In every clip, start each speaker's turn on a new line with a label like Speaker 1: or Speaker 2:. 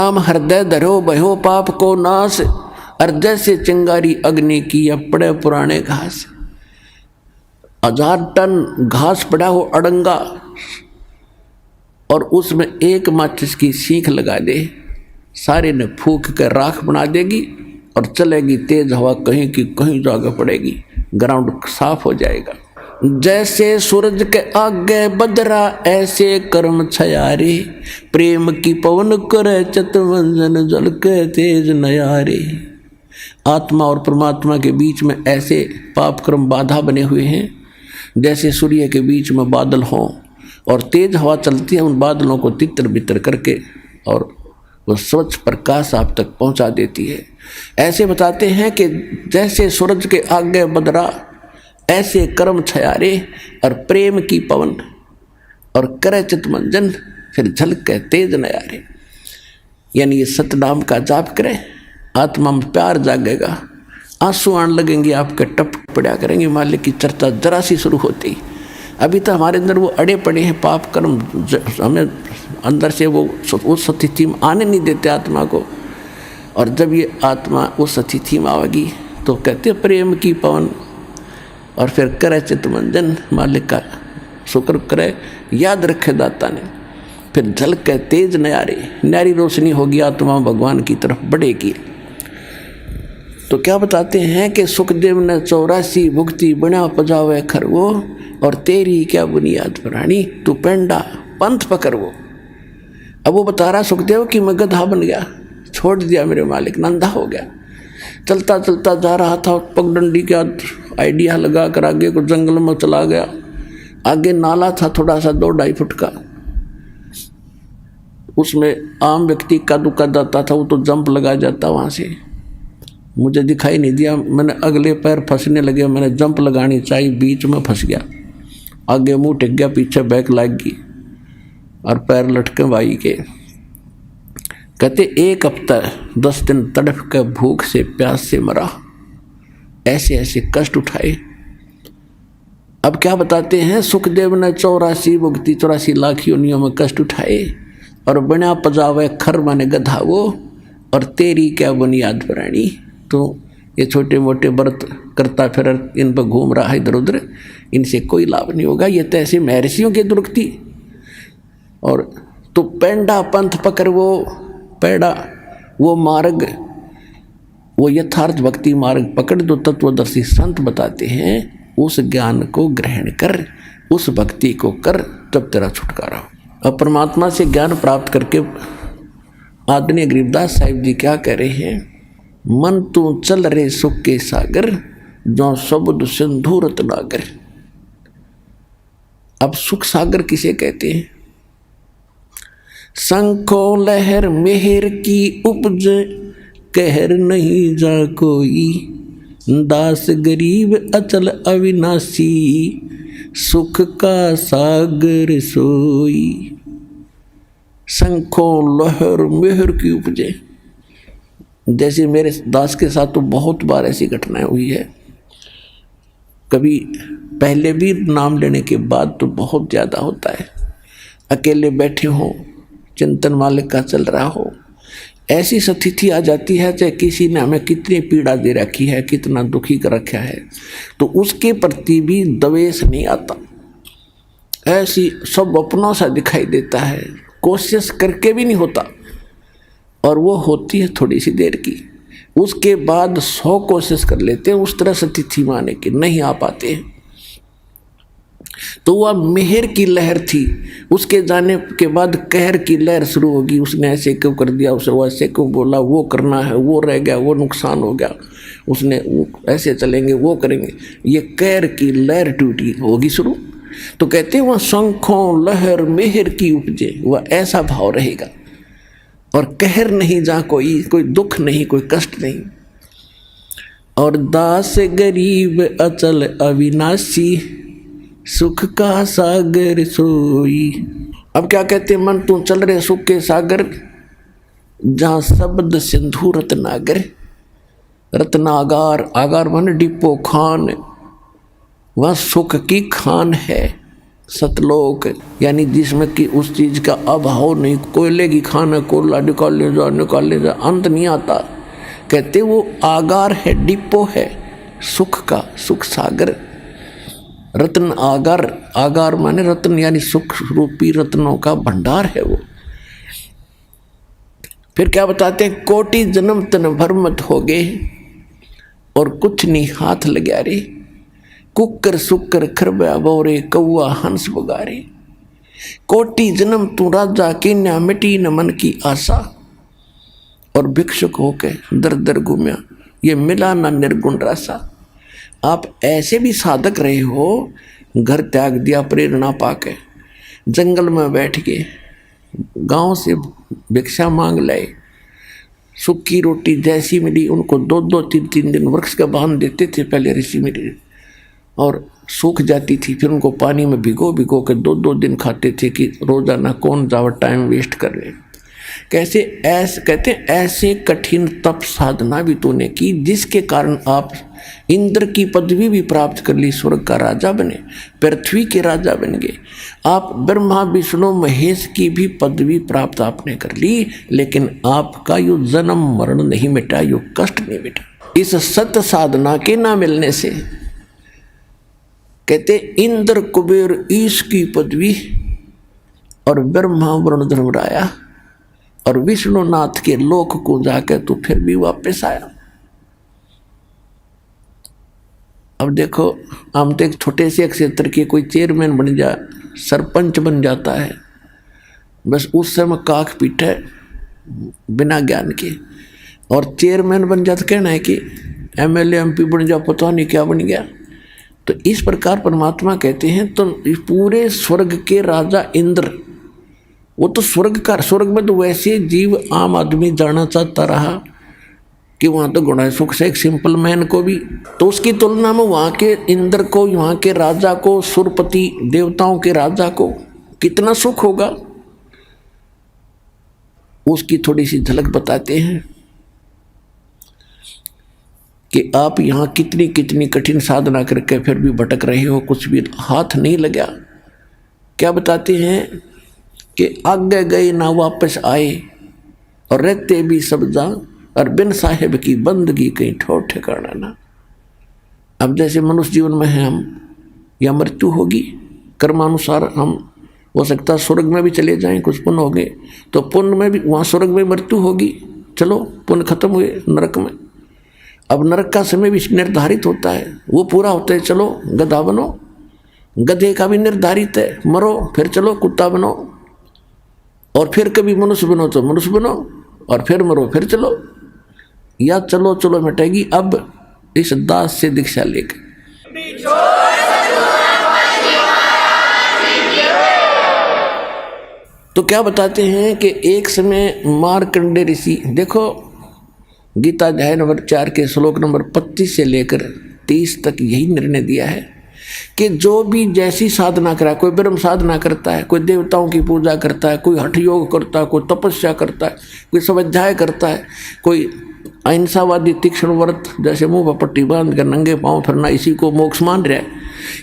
Speaker 1: नाम हृदय धरो भयो पाप को नाश, हृदय से चिंगारी अग्नि की या पड़े पुराने घास। 1000 टन घास पड़ा हो अड़ंगा और उसमें एक माचिस की सीख लगा दे, सारे ने फूंक कर राख बना देगी और चलेगी तेज हवा, कहीं की कहीं जाके पड़ेगी, ग्राउंड साफ हो जाएगा। जैसे सूरज के आगे बदरा ऐसे कर्म छयारे, प्रेम की पवन करे चितवंजन जल के तेज नयारे। आत्मा और परमात्मा के बीच में ऐसे पाप कर्म बाधा बने हुए हैं जैसे सूर्य के बीच में बादल हों और तेज हवा चलती है, उन बादलों को तितर बितर करके और वो स्वच्छ प्रकाश आप तक पहुंचा देती है। ऐसे बताते हैं कि जैसे सूरज के आगे बदरा ऐसे कर्म छयारे और प्रेम की पवन और करे चितमंजन फिर झलके तेज नयारे। यानी ये सतनाम का जाप करें, आत्मा में प्यार जागेगा, आंसू आने लगेंगे, आपके टप पड़ा करेंगे। मालिक की चर्चा जरा सी शुरू होती, अभी तो हमारे अंदर वो अड़े पड़े हैं पाप कर्म, हमें अंदर से वो उस स्थिति में आने नहीं देते आत्मा को। और जब ये आत्मा उस स्थिति में आएगी तो कहते प्रेम की पवन और फिर करे चितमंजन, मालिक का शुक्र करे, याद रखे दाता ने, फिर झलके तेज नयारे, न्यारी रोशनी होगी, आत्मा भगवान की तरफ बढ़ेगी। तो क्या बताते हैं कि सुखदेव ने 84 भुक्ति बना पजावे खरवो, और तेरी क्या बुनियाद प्राणी तू पेंडा पंथ पकड़ वो। अब वो बता रहा सुखदेव कि मैं गधा बन गया, छोड़ दिया मेरे मालिक, नंदा हो गया, चलता चलता जा रहा था, पगडंडी का आइडिया लगा कर आगे को जंगल में चला गया। आगे नाला था थोड़ा सा 2-2.5 फुट का, उसमें आम व्यक्ति का दुका जाता था, वो तो जंप लगा जाता वहाँ से। मुझे दिखाई नहीं दिया, मैंने अगले पैर फंसने लगे, मैंने जंप लगानी चाहिए, बीच में फंस गया, आगे मुंह टिक गया, पीछे बैक लग गई और पैर लटके भाई के। कहते 1 हफ्ता 10 दिन तड़प के भूख से प्यास से मरा, ऐसे ऐसे कष्ट उठाए। अब क्या बताते हैं सुखदेव ने 84 भुक्ति 84 लाख योनियों में कष्ट उठाए और बना पजावे खर माने गधा वो, और तेरी क्या बुनियाद प्राणी। तो ये छोटे मोटे व्रत करता फिर इन पर घूम रहा है इधर उधर, इनसे कोई लाभ नहीं होगा, ये तो ऐसे महर्षियों की दुर्गति। और तो पेंडा पंथ पकड़ वो पेड़ा, वो मार्ग, वो यथार्थ भक्ति मार्ग पकड़ दो। तत्वदर्शी संत बताते हैं उस ज्ञान को ग्रहण कर, उस भक्ति को कर, तब तेरा छुटकारा हो। अब परमात्मा से ज्ञान प्राप्त करके आदरणीय गरीबदास साहिब जी क्या कह रहे हैं, मन तू चल रे सुख के सागर, जो शब्द सिंधु रत्नागर। अब सुख सागर किसे कहते हैं? शंखो लहर मेहर की उपज, कहर नहीं जा कोई, दास गरीब अचल अविनाशी, सुख का सागर सोई। शंखो लहर मेहर की उपजे, जैसे मेरे दास के साथ तो बहुत बार ऐसी घटनाएं हुई है, कभी पहले भी नाम लेने के बाद तो बहुत ज़्यादा होता है। अकेले बैठे हो, चिंतन मालिक का चल रहा हो, ऐसी स्थिति आ जाती है चाहे किसी ने हमें कितनी पीड़ा दे रखी है, कितना दुखी कर रखा है, तो उसके प्रति भी द्वेष नहीं आता, ऐसी सब अपनों सा दिखाई देता है, कोशिश करके भी नहीं होता, और वो होती है थोड़ी सी देर की, उसके बाद 100 कोशिश कर लेते हैं उस तरह स्थिति में आने की, नहीं आ पाते हैं। तो वह मेहर की लहर थी, उसके जाने के बाद कहर की लहर शुरू होगी। उसने ऐसे क्यों कर दिया, उसे वो ऐसे क्यों बोला, वो करना है, वो रह गया, वो नुकसान हो गया, उसने वो ऐसे चलेंगे, वो करेंगे, ये कहर की लहर टूटी होगी शुरू। तो कहते हैं वह शंखों लहर मेहर की उपजे, वह ऐसा भाव रहेगा और कहर नहीं, जहाँ कोई दुख नहीं, कोई कष्ट नहीं। और दास गरीब अचल अविनाशी, सुख का सागर सोई। अब क्या कहते हैं, मन तू चल रहे सुख के सागर, जहाँ शब्द सिंधु रत्नागर, रत्नागार, आगार मन डिपो खान, वह सुख की खान है, सतलोक, यानी जिसमें कि उस चीज का अभाव नहीं, कोयले की खान कोयला निकाल ले जा, अंत नहीं आता। कहते वो आगार है, डिपो है सुख का, सुख सागर, रत्न आगार, आगार माने रत्न, यानी सुख रूपी रत्नों का भंडार है वो। फिर क्या बताते हैं, कोटि जन्म तन भर मत हो गए और कुछ नहीं हाथ लग्या रे, कुकर सुकर खरबा बोरे कौआ हंस बगारे। कोटि जन्म तू राजा की न्या मिटी न मन की आशा, और भिक्षुक होके दर दर घूमया, ये मिला ना निर्गुण रासा। आप ऐसे भी साधक रहे हो, घर त्याग दिया प्रेरणा पाके, जंगल में बैठ के गांव से भिक्षा मांग लाए, सूखी रोटी जैसी मिली उनको 2-2 3-3 दिन वृक्ष का बांध देते थे पहले ऋषि मुनि, और सूख जाती थी, फिर उनको पानी में भिगो भिगो के 2-2 दिन खाते थे कि रोजाना कौन जावा टाइम वेस्ट कर रहे। कैसे ऐसे कहते ऐसे कठिन तप साधना भी तूने की जिसके कारण आप इंद्र की पदवी भी प्राप्त कर ली, स्वर्ग का राजा बने, पृथ्वी के राजा बन गए। आप ब्रह्मा विष्णु महेश की भी पदवी प्राप्त आपने कर ली, लेकिन आपका यो जन्म मरण नहीं मिटा, यो कष्ट नहीं मिटा इस सत्य साधना के ना मिलने से। कहते इंद्र कुबेर ईश की पदवी और ब्रह्मा वरुण धर्मराया और विष्णुनाथ के लोक को जाकर तो फिर भी वापस आया। अब देखो, हम तो एक छोटे से क्षेत्र के कोई चेयरमैन बन जा, सरपंच बन जाता है, बस उस समय काख पीटे बिना ज्ञान के, और चेयरमैन बन जाता कहना है कि एमएलए एमपी बन जा, पता नहीं क्या बन गया। तो इस प्रकार परमात्मा कहते हैं तो पूरे स्वर्ग के राजा इंद्र, वो तो स्वर्ग में तो वैसे जीव आम आदमी जाना चाहता रहा कि वहाँ तो गुण है सुख से, एक सिंपल मैन को भी, तो उसकी तुलना में वहाँ के इंद्र को, वहाँ के राजा को, सुरपति देवताओं के राजा को कितना सुख होगा, उसकी थोड़ी सी झलक बताते हैं कि आप यहाँ कितनी कितनी कठिन साधना करके फिर भी भटक रहे हो, कुछ भी हाथ नहीं लगा। क्या बताते हैं कि आगे गए ना वापस आए और रहते भी सब जा, और बिन साहेब की बंदगी कहीं ठोर ठिकाना ना। अब जैसे मनुष्य जीवन में है हम, या मृत्यु होगी, कर्मानुसार हम हो सकता स्वर्ग में भी चले जाएं, कुछ पुण्य हो गए तो पुण्य में भी वहाँ स्वर्ग में मृत्यु होगी, चलो पुण्य खत्म हुए नरक में। अब नरक का समय भी निर्धारित होता है, वो पूरा होता है, चलो गधा बनो, गधे का भी निर्धारित है, मरो फिर चलो कुत्ता बनो, और फिर कभी मनुष्य बनो तो मनुष्य बनो, और फिर मरो फिर चलो, या चलो चलो मिटेगी। अब इस दास से दीक्षा लेकर तो क्या बताते हैं कि एक समय मार्कंडे ऋषि, देखो गीता अध्याय नंबर 4 के श्लोक नंबर 25 से लेकर 30 तक यही निर्णय दिया है कि जो भी जैसी साधना करा, कोई ब्रह्म साधना करता है, कोई देवताओं की पूजा करता है, कोई हठ योग करता है, कोई तपस्या करता है, कोई स्वाध्याय करता है, कोई अहिंसावादी तीक्ष्ण व्रत जैसे मुंह पर पट्टी बांध कर नंगे पांव फिरना, इसी को मोक्ष मान रहा है।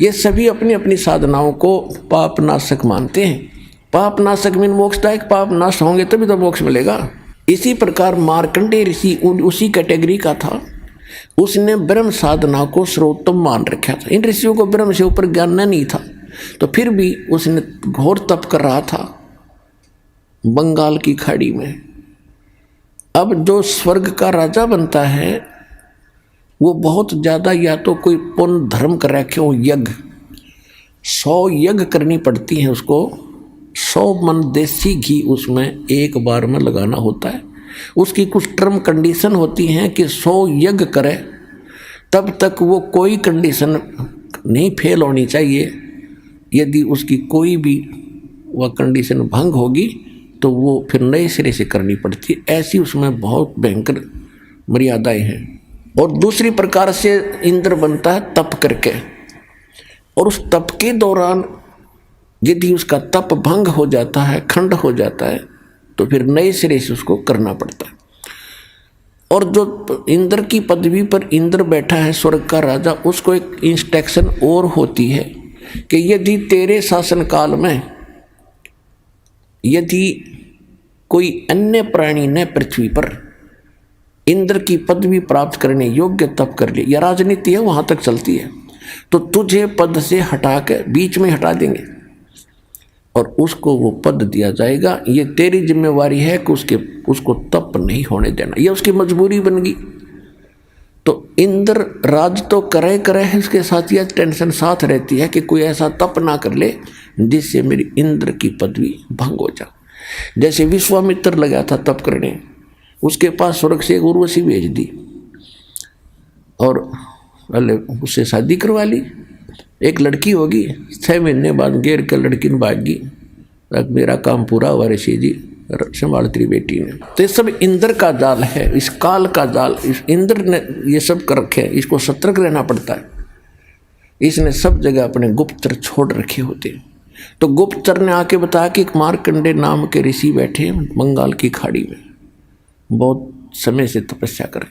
Speaker 1: ये सभी अपनी अपनी साधनाओं को पाप नाशक मानते हैं। पाप नाशक मीन मोक्षदायक, पाप नाश होंगे तभी तो मोक्ष मिलेगा। इसी प्रकार मार्कंडेय ऋषि उसी कैटेगरी का था, उसने ब्रह्म साधना को सर्वोत्तम मान रखा था। इन ऋषियों को ब्रह्म से ऊपर ज्ञान नहीं था, तो फिर भी उसने घोर तप कर रहा था बंगाल की खाड़ी में। अब जो स्वर्ग का राजा बनता है वो बहुत ज़्यादा या तो कोई पुण्य धर्म कर रखे हो, यज्ञ 100 यज्ञ करनी पड़ती है उसको, 100 मन देसी घी उसमें एक बार में लगाना होता है। उसकी कुछ टर्म कंडीशन होती हैं कि 100 यज्ञ करे तब तक वो कोई कंडीशन नहीं फेल होनी चाहिए। यदि उसकी कोई भी वह कंडीशन भंग होगी तो वो फिर नए सिरे से करनी पड़ती है। ऐसी उसमें बहुत भयंकर मर्यादाएं हैं। और दूसरी प्रकार से इंद्र बनता है तप करके, और उस तप के दौरान यदि उसका तप भंग हो जाता है, खंड हो जाता है, तो फिर नए सिरे से उसको करना पड़ता है। और जो इंद्र की पदवी पर इंद्र बैठा है, स्वर्ग का राजा, उसको एक इंस्ट्रक्शन और होती है कि यदि तेरे शासन काल में यदि कोई अन्य प्राणी ने पृथ्वी पर इंद्र की पदवी प्राप्त करने योग्य तप कर ले, या राजनीति है वहां तक चलती है, तो तुझे पद से हटा के बीच में हटा देंगे और उसको वो पद दिया जाएगा। ये तेरी जिम्मेवारी है कि उसको तप नहीं होने देना, ये उसकी मजबूरी बन गई। तो इंद्र राज तो करे इसके साथ यह टेंशन साथ रहती है कि कोई ऐसा तप ना कर ले जिससे मेरी इंद्र की पदवी भंग हो जाए। जैसे विश्वामित्र लगा था तप करने, उसके पास स्वर्ग से एक उर्वशी भेज दी और अरे उससे शादी करवा ली। एक लड़की होगी, 6 महीने बाद घेर कर लड़की ने भागी, मेरा काम पूरा हुआ ऋषि जी, संभाल तेरी बेटी ने। तो ये सब इंद्र का जाल है, इस काल का जाल, इस इंद्र ने ये सब कर रखे हैं, इसको सतर्क रहना पड़ता है। इसने सब जगह अपने गुप्तचर छोड़ रखे होते। तो गुप्तचर ने आके बताया कि एक मार्कंडे नाम के ऋषि बैठे बंगाल की खाड़ी में, बहुत समय से तपस्या कर